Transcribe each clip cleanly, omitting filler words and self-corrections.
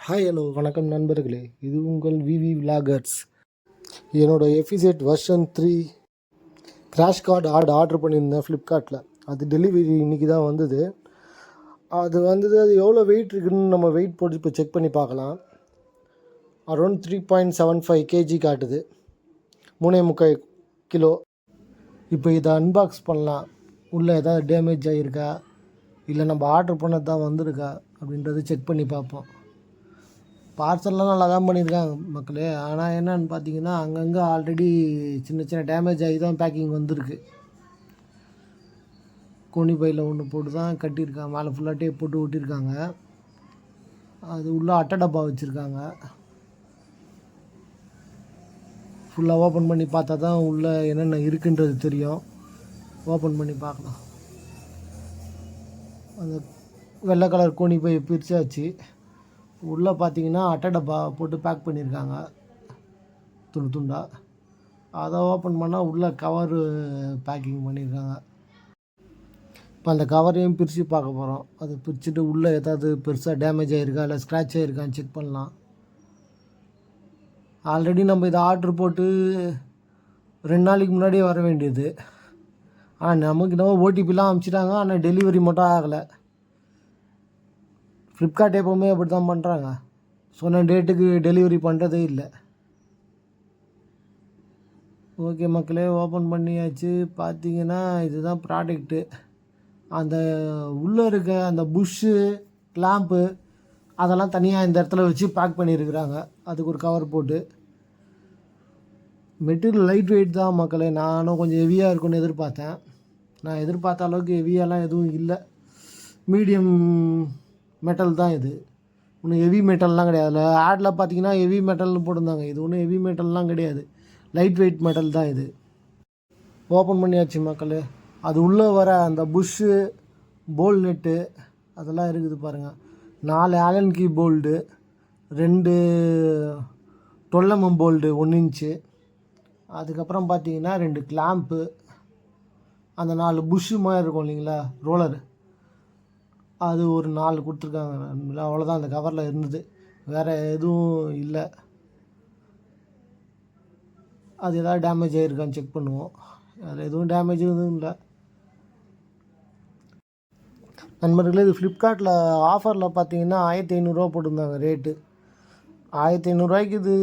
Hi hello வணக்கம் நண்பர்களே, இது உங்கள் விவி விலாகர்ஸ். என்னோட எஃபிசெட் வெர்ஷன் 3 கிராஷ் கார்டு ஆர்டர் பண்ணியிருந்தேன் ஃப்ளிப்கார்ட்டில். அது டெலிவரி இன்றைக்கி தான் வந்தது. அது எவ்வளோ வெயிட் இருக்குதுன்னு நம்ம வெயிட் போட்டு இப்போ செக் பண்ணி பார்க்கலாம். அரௌண்ட் 3.75 kg காட்டுது, 3.25 கிலோ. இப்போ இதை அன்பாக்ஸ் பண்ணலாம். உள்ளே ஏதாவது டேமேஜ் ஆகியிருக்கா இல்லை நம்ம ஆர்டர் பண்ணது தான் வந்திருக்கா அப்படின்றது செக் பண்ணி பார்ப்போம். பார்சல்லாம் நல்லா தான் பண்ணியிருக்காங்க மக்களே. ஆனால் என்னன்னு பார்த்தீங்கன்னா, அங்கங்கே ஆல்ரெடி சின்ன சின்ன டேமேஜ் ஆகி தான் பேக்கிங் வந்திருக்கு. கோணி பையில் ஒன்று போட்டு தான் கட்டியிருக்காங்க, மேலே ஃபுல்லாக டேப் போட்டு ஒட்டியிருக்காங்க. அது உள்ளே அட்டை டப்பா வச்சுருக்காங்க. ஃபுல்லாக ஓப்பன் பண்ணி பார்த்தா தான் உள்ளே என்னென்ன இருக்குன்றது தெரியும். ஓப்பன் பண்ணி பார்க்கலாம். அந்த வெள்ளை கலர் கோணி பை பிரிச்சாச்சு. உள்ளே பார்த்தீங்கன்னா அட்டை டப்பா போட்டு பேக் பண்ணியிருக்காங்க துண்டு துண்டாக. அதை ஓப்பன் பண்ணால் உள்ளே கவரு பேக்கிங் பண்ணியிருக்காங்க. இப்போ அந்த கவரையும் பிரித்து பார்க்க போகிறோம். அதை பிரிச்சுட்டு உள்ளே ஏதாவது பெருசாக டேமேஜ் ஆகிருக்கா இல்லை ஸ்க்ராட்ச் ஆகிருக்கான்னு செக் பண்ணலாம். ஆல்ரெடி நம்ம இதை ஆர்டர் போட்டு 2 நாளைக்கு முன்னாடியே வர வேண்டியது. ஆனால் நமக்கு நம்ம ஓடிபிலாம் அனுப்பிச்சிட்டாங்க, ஆனால் டெலிவரி மட்டும் ஆகலை. ஃப்ளிப்கார்ட் எப்போவுமே அப்படி தான் பண்ணுறாங்க, சொன்ன டேட்டுக்கு டெலிவரி பண்ணுறதே இல்லை. ஓகே மக்களே, ஓப்பன் பண்ணியாச்சு. பார்த்தீங்கன்னா இதுதான் ப்ராடக்ட்டு. அந்த உள்ளே இருக்க அந்த புஷ்ஷு கிளாம்ப்பு அதெல்லாம் தனியாக இந்த இடத்துல வச்சு பேக் பண்ணியிருக்கிறாங்க. அதுக்கு ஒரு கவர் போட்டு. மெட்டீரியல் லைட் வெயிட் தான் மக்களே. நானும் கொஞ்சம் ஹெவியாக இருக்குன்னு எதிர்பார்த்தேன். நான் எதிர்பார்த்த அளவுக்கு ஹெவியெல்லாம் எதுவும் இல்லை. மீடியம் மெட்டல் தான் இது. ஒன்றும் ஹெவி மெட்டல்லாம் கிடையாது. அதில் ஆடில் பார்த்தீங்கன்னா ஹெவி மெட்டல்னு போட்டிருந்தாங்க. இது ஒன்றும் ஹெவி மெட்டல்லாம் கிடையாது, லைட் வெயிட் மெட்டல் தான் இது. ஓப்பன் பண்ணியாச்சு மக்களே. அது உள்ளே வர அந்த புஷ்ஷு போல் நெட்டு அதெல்லாம் இருக்குது பாருங்கள். 4 Allen key bolt, 2 12mm bolt 1 inch. அதுக்கப்புறம் பார்த்தீங்கன்னா 2 கிளாம்ப்பு, அந்த 4 புஷ்ஷு மாதிரி இருக்கும் இல்லைங்களா, ரோலரு, அது ஒரு 4 கொடுத்துருக்காங்க. அவ்வளோதான் அந்த கவரில் இருந்தது, வேறு எதுவும் இல்லை. அது எதாவது டேமேஜ் ஆகிருக்கான்னு செக் பண்ணுவோம். அதில் எதுவும் டேமேஜ் எதுவும் இல்லை. நண்பர்களே, இது ஃப்ளிப்கார்ட்டில் ஆஃபரில் பார்த்தீங்கன்னா 1500 போட்டிருந்தாங்க ரேட்டு. 1500 இது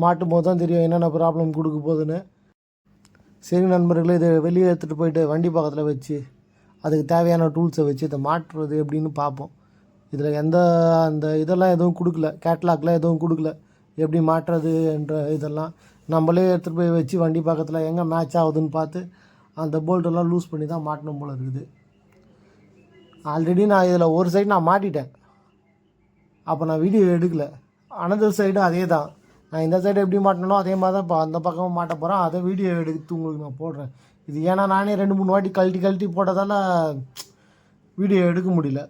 மாட்டும் போது தான் தெரியும் என்னென்ன ப்ராப்ளம் கொடுக்க போகுதுன்னு. சரி நண்பர்களே, இதை வெளியே எடுத்துகிட்டு போயிட்டு வண்டி பக்கத்தில் வச்சு அதுக்கு தேவையான டூல்ஸை வச்சு இதை மாற்றுறது எப்படின்னு பார்ப்போம். இதில் அந்த இதெல்லாம் எதுவும் கொடுக்கல, கேட்லாக்லாம் எதுவும் கொடுக்கல. எப்படி மாற்றுறதுன்ற இதெல்லாம் நம்மளே எடுத்துகிட்டு போய் வச்சு வண்டி பக்கத்தில் எங்கே மேட்ச் ஆகுதுன்னு பார்த்து அந்த போல்ட்டெல்லாம் லூஸ் பண்ணி தான் மாட்டணும் போல் இருக்குது. ஆல்ரெடி நான் இதில் ஒரு சைடு நான் மாட்டிட்டேன், அப்போ நான் வீடியோ எடுக்கலை. அனதர் சைடு அதே தான். நான் இந்த சைடு எப்படி மாட்டினோ அதே மாதிரி தான் இப்போ அந்த பக்கமும் மாட்ட போகிறேன். அதை வீடியோ எடுத்து உங்களுக்கு நான் போடுறேன். இது ஏன்னா நானே 2-3 வாட்டி கழட்டி போட்டதால் வீடியோ எடுக்க முடியல.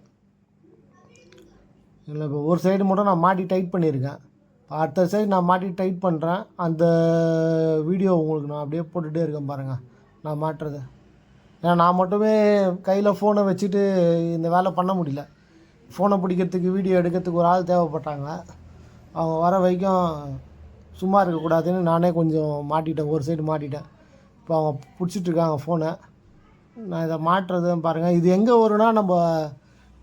இல்லை, இப்போ ஒரு சைடு மட்டும் நான் மாட்டி டைட் பண்ணியிருக்கேன். அடுத்த சைடு நான் மாட்டி டைட் பண்ணுறேன். அந்த வீடியோ உங்களுக்கு நான் அப்படியே போட்டுகிட்டே இருக்கேன் பாருங்கள் நான் மாட்டுறது. ஏன்னா நான் மட்டுமே கையில் ஃபோனை வச்சுட்டு இந்த வேலை பண்ண முடியல. ஃபோனை பிடிக்கிறதுக்கு வீடியோ எடுக்கிறதுக்கு ஒரு ஆள் தேவைப்பட்டாங்க. அவங்க வர வரைக்கும் சும்மா இருக்கக்கூடாதுன்னு நானே கொஞ்சம் மாட்டிட்டேன், ஒரு சைடு மாட்டிட்டேன். இப்போ அவங்க பிடிச்சிட்ருக்காங்க ஃபோனை. நான் இதை மாட்டுறது பாருங்கள். இது எங்கே வரும்னா, நம்ம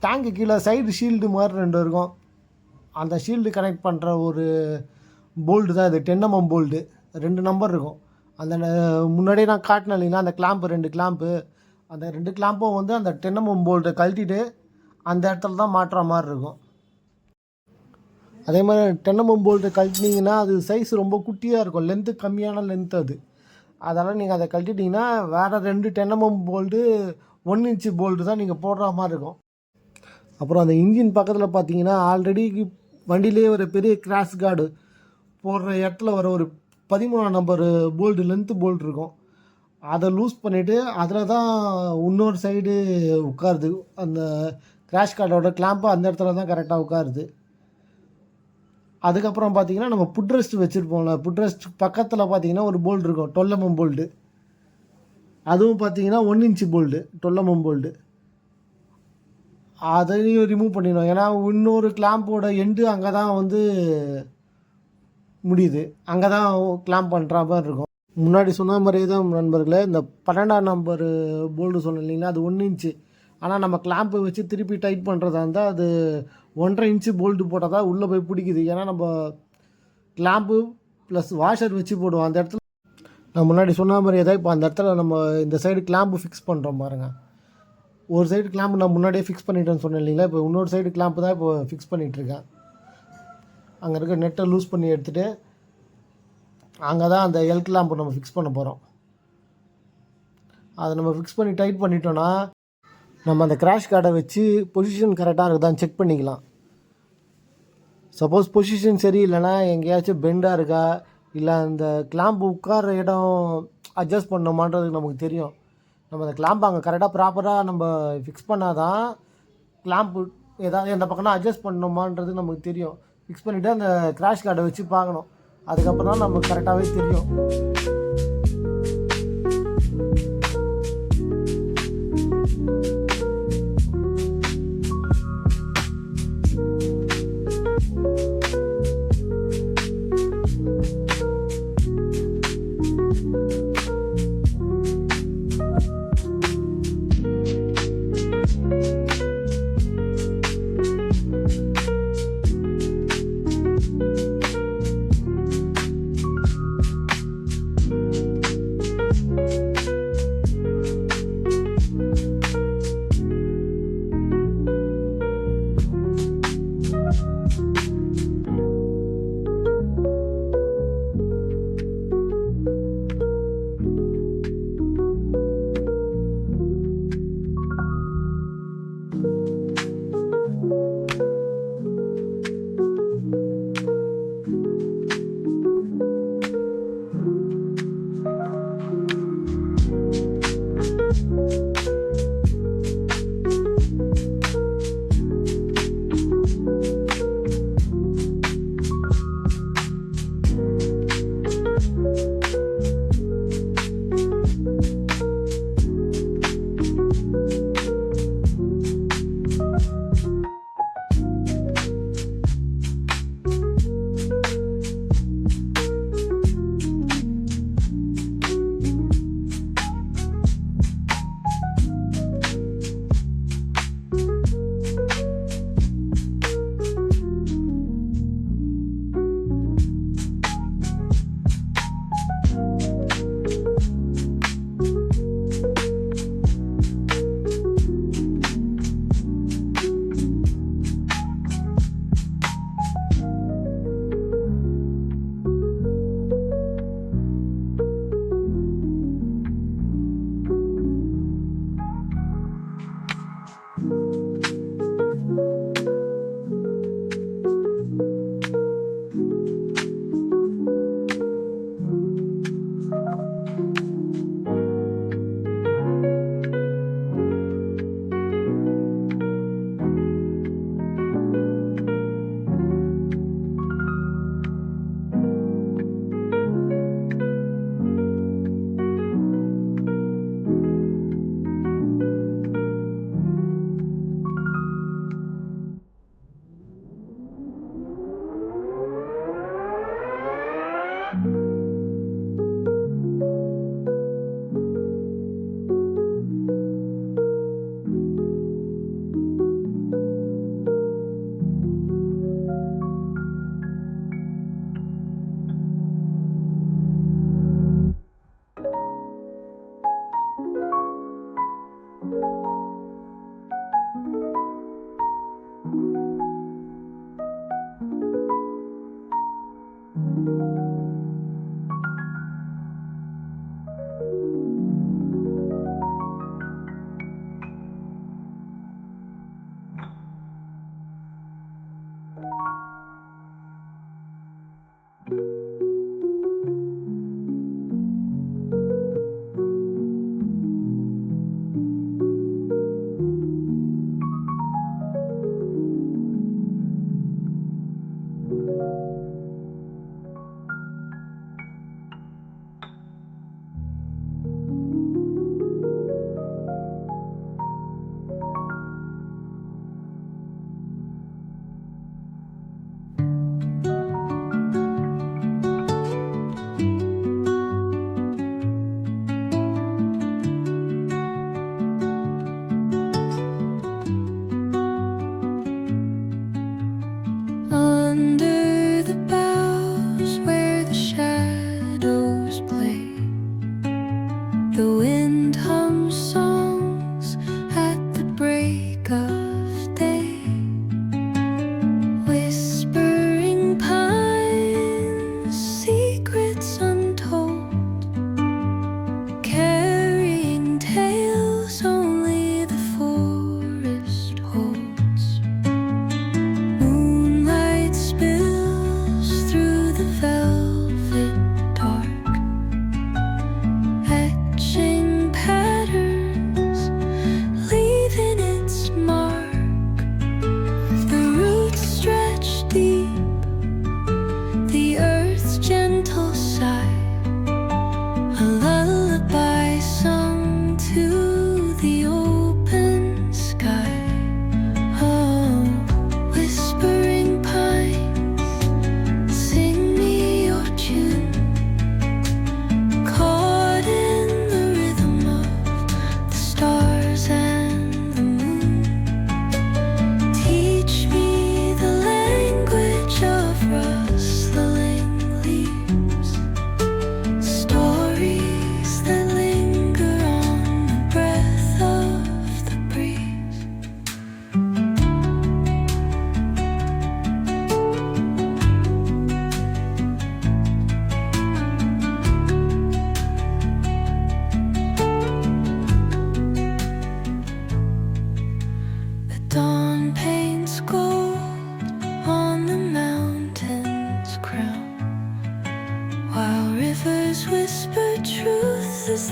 டேங்க்கு கீழே சைடு ஷீல்டு மாதிரி 2 இருக்கும். அந்த ஷீல்டு கனெக்ட் பண்ணுற ஒரு போல்டு தான் இது. 10mm போல்டு 2 நம்பர் இருக்கும். அந்த முன்னாடியே நான் காட்டினேன் இல்லைங்களா, அந்த கிளாம்ப்பு 2 கிளாம்ப்பு, அந்த 2 கிளாம்பும் வந்து அந்த 10mm போல்ட்டை கழட்டிட்டு அந்த இடத்துல தான் மாட்டுற மாதிரி இருக்கும். அதே மாதிரி 10mm போல்ட்டை கழட்டினீங்கன்னா அது சைஸ் ரொம்ப குட்டியாக இருக்கும், லென்த்து கம்மியான லென்த்து அது. அதெல்லாம் நீங்கள் அதை கழட்டிட்டிங்கன்னா வேறு 2 10mm போல்டு 1 இன்ச்சு போல்டு தான் நீங்கள் போடுற மாதிரி இருக்கும். அப்புறம் அந்த இன்ஜின் பக்கத்தில் பார்த்தீங்கன்னா ஆல்ரெடி வண்டியிலே ஒரு பெரிய கிராஷ் கார்டு போடுற இடத்துல வர ஒரு 13ஆம் நம்பர் போல்டு லென்த்து போல்டு இருக்கும். அதை லூஸ் பண்ணிவிட்டு அதில் தான் இன்னொரு சைடு உட்காருது. அந்த கிராஷ் கார்டோட கிளாம்பு அந்த இடத்துல தான் கரெக்டாக உட்காருது. அதுக்கப்புறம் பார்த்தீங்கன்னா நம்ம புட்ரெஸ்ட் வச்சுருப்போம்ல, புட்ரெஸ்ட் பக்கத்தில் பார்த்தீங்கன்னா ஒரு போல்டு இருக்கும் 12mm போல்டு. அதுவும் பார்த்தீங்கன்னா 1 இன்ச்சு போல்டு 12mm போல்டு. அதையும் ரிமூவ் பண்ணிடணும். ஏன்னா இன்னொரு கிளாம்போட எண்டு அங்கே தான் வந்து முடியுது, அங்கே தான் கிளாம்ப் பண்ணுற மாதிரி இருக்கும். முன்னாடி சொன்ன மாதிரியே தான் நண்பர்களே, இந்த 12ஆம் நம்பர் போல்டு சொன்னேன் இல்லைங்களா, அது 1 இன்ச்சு. ஆனால் நம்ம கிளாம்பை வச்சு திருப்பி டைட் பண்ணுறதா இருந்தால் அது 1.5 இன்ச்சு போல்டு போட்டால் தான் உள்ளே போய் பிடிக்குது. ஏன்னா நம்ம கிளாம்பு ப்ளஸ் வாஷர் வச்சு போடுவோம் அந்த இடத்துல. நான் முன்னாடி சொன்ன மாதிரியே தான் இப்போ அந்த இடத்துல நம்ம இந்த சைடு கிளாம்பு ஃபிக்ஸ் பண்ணுறோம் பாருங்கள். ஒரு சைடு கிளாம்பு நான் முன்னாடியே ஃபிக்ஸ் பண்ணிட்டேன்னு சொன்னேன் இல்லைங்களா, இப்போ இன்னொரு சைடு கிளாம்பு தான் இப்போ ஃபிக்ஸ் பண்ணிகிட்ருக்கேன். அங்கே இருக்க நெட்டை லூஸ் பண்ணி எடுத்துகிட்டு அங்கே தான் அந்த எல் கிளாம்பு நம்ம ஃபிக்ஸ் பண்ண போகிறோம். அதை நம்ம ஃபிக்ஸ் பண்ணி டைட் பண்ணிட்டோன்னா நம்ம அந்த கிராஷ் கார்டை வச்சு பொசிஷன் கரெக்டாக இருக்குதான்னு செக் பண்ணிக்கலாம். சப்போஸ் பொசிஷன் சரியில்லைன்னா எங்கேயாச்சும் பெண்டாக இருக்கா, இல்லை அந்த கிளாம்பு உட்கார இடம் அட்ஜஸ்ட் பண்ணோமான்றது நமக்கு தெரியும். நம்ம அந்த கிளாம்பு அங்கே கரெக்டாக ப்ராப்பராக நம்ம ஃபிக்ஸ் பண்ணால் தான் கிளாம்பு ஏதாவது எந்த பக்கம்னா அட்ஜஸ்ட் பண்ணணுமான்றது நமக்கு தெரியும். ஃபிக்ஸ் பண்ணிவிட்டு அந்த கிராஷ் கார்டை வச்சு பார்க்கணும். அதுக்கப்புறம் தான் நமக்கு கரெக்டாகவே தெரியும்.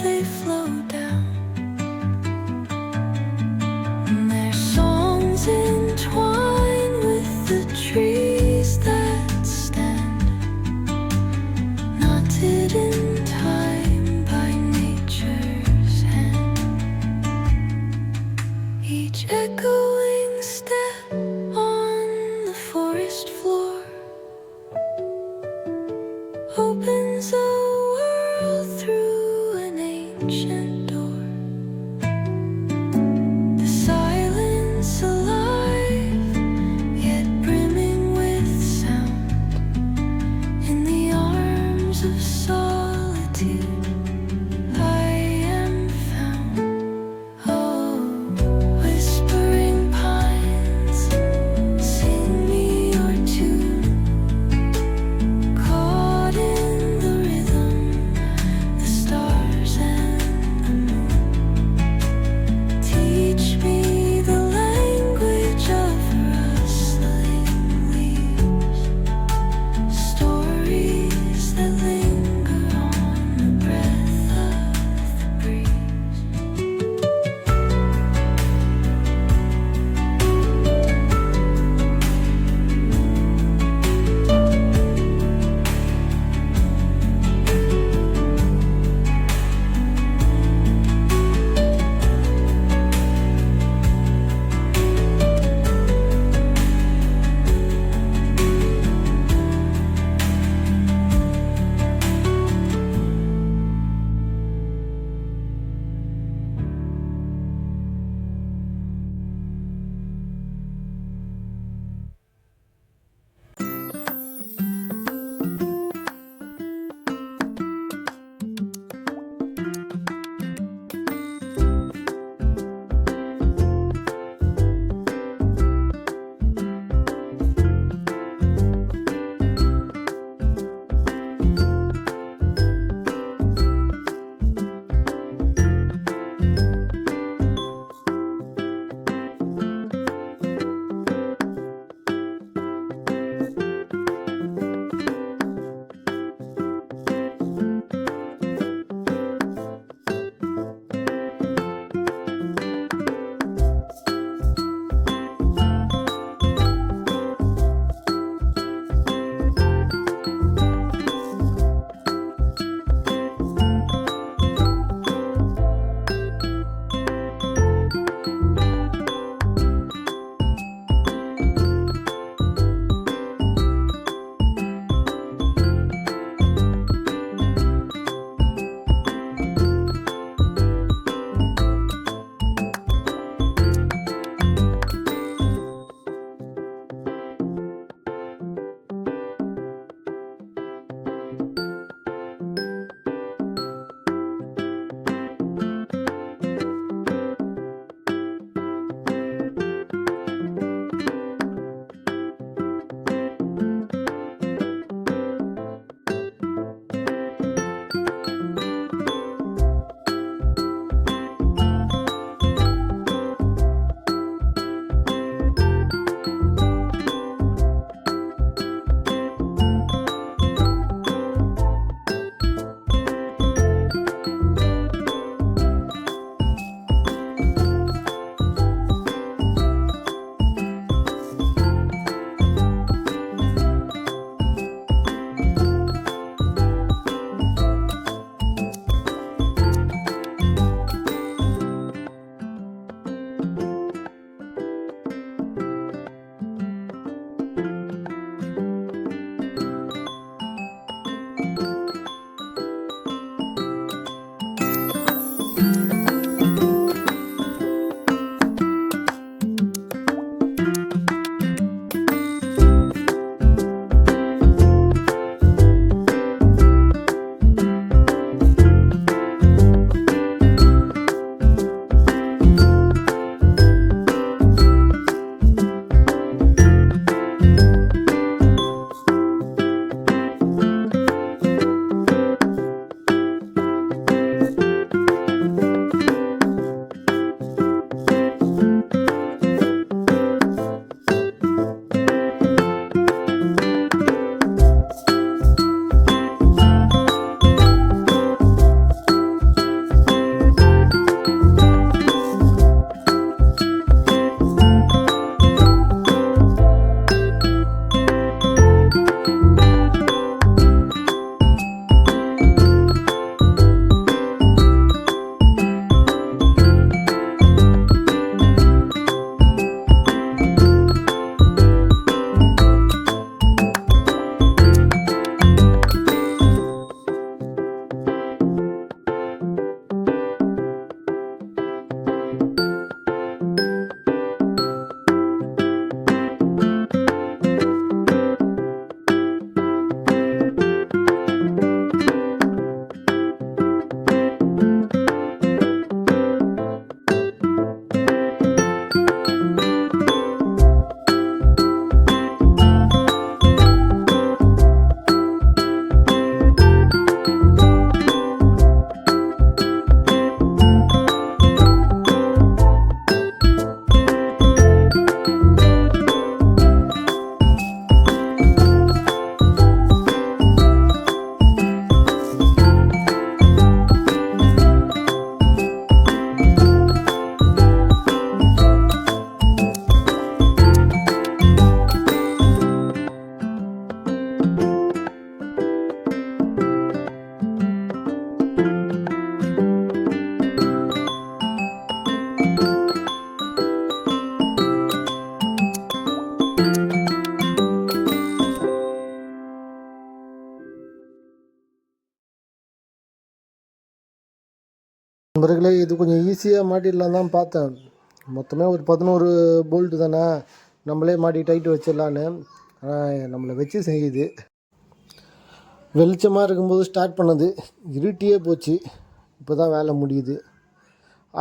they flow down. And their songs entwine with the trees that stand, knotted in time by nature's hand. Each echoing step on the forest floor opens a world through an ancient door. The silence alive, yet brimming with sound. In the arms of solitude, I am found. Oh, whispering pines, sing me your tune. நண்பர்களே இது கொஞ்சம் ஈஸியாக மாட்டிடலாம் தான் பார்த்தேன். மொத்தமே ஒரு 11 bolt தானே, நம்மளே மாட்டி டைட்டு வச்சிடலான்னு. ஆனால் நம்மளை வச்சு செய்யுது. வெளிச்சமாக இருக்கும்போது ஸ்டார்ட் பண்ணது, இருட்டியே போச்சு. இப்போ தான் வேலை முடியுது.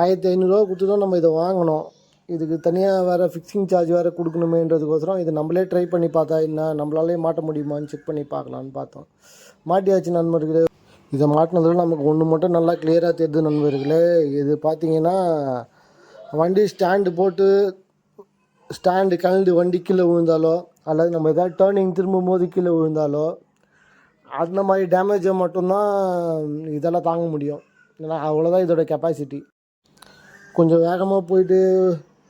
1500 கொடுத்து தான் நம்ம இதை வாங்கினோம். இதுக்கு தனியாக வேறு ஃபிக்ஸிங் சார்ஜ் வேறு கொடுக்கணுமேன்றதுக்கோசரம் இது நம்மளே ட்ரை பண்ணி பார்த்தா என்ன நம்மளாலே மாட்ட முடியுமான்னு செக் பண்ணி பார்க்கலான்னு பார்த்தோம். மாட்டியாச்சு நண்பர்களே. இதை மாட்டினதில் நமக்கு ஒன்று மட்டும் நல்லா கிளியராக தெரியுது நண்பர்களே. இது பார்த்திங்கன்னா வண்டி ஸ்டாண்டு போட்டு ஸ்டாண்டு கலந்து வண்டி கீழே விழுந்தாலோ அல்லது நம்ம எதாவது டேர்னிங் திரும்பும் போது கீழே விழுந்தாலோ அந்த மாதிரி டேமேஜை மட்டும்தான் இதெல்லாம் தாங்க முடியும். ஏன்னா அவ்வளோதான் இதோட கெப்பாசிட்டி. கொஞ்சம் வேகமாக போயிட்டு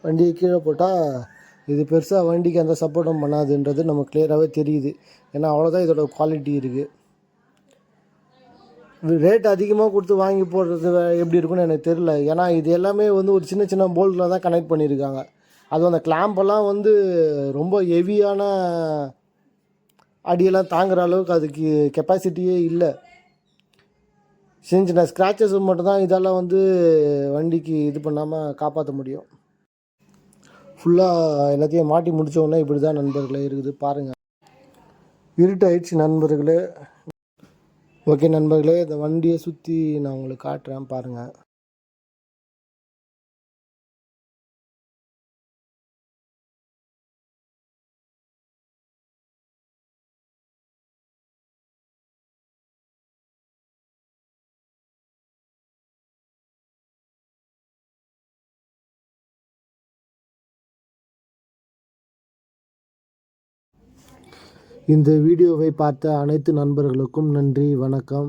வண்டியை கீழே போட்டால் இது பெருசாக வண்டிக்கு எந்த சப்போர்ட்டும் பண்ணாதுன்றது நமக்கு கிளியராகவே தெரியுது. ஏன்னா அவ்வளோதான் இதோட குவாலிட்டி இருக்குது. ரேட் அதிகமாக கொடுத்து வாங்கி போடுறது எப்படி இருக்குன்னு எனக்கு தெரில. ஏன்னா இது எல்லாமே வந்து ஒரு சின்ன சின்ன போல்ட்டில் தான் கனெக்ட் பண்ணியிருக்காங்க. அதுவும் அந்த கிளாம்பெல்லாம் வந்து ரொம்ப ஹெவியான அடியெல்லாம் தாங்குகிற அளவுக்கு அதுக்கு கெப்பாசிட்டியே இல்லை. சின்ன சின்ன ஸ்க்ராச்சஸ் மட்டும்தான் இதெல்லாம் வந்து வண்டிக்கு இது பண்ணாமல் காப்பாற்ற முடியும். ஃபுல்லாக எல்லாத்தையும் மாட்டி முடித்தோடனே இப்படி தான் நண்பர்களே இருக்குது. பாருங்கள், இருட்டாயிடுச்சு நண்பர்களே. ஓகே நண்பர்களே, இந்த வண்டியை சுற்றி நான் உங்களுக்கு காட்டுறேன் பாருங்கள். இந்த வீடியோவை பார்த்த அனைத்து நண்பர்களுக்கும் நன்றி, வணக்கம்.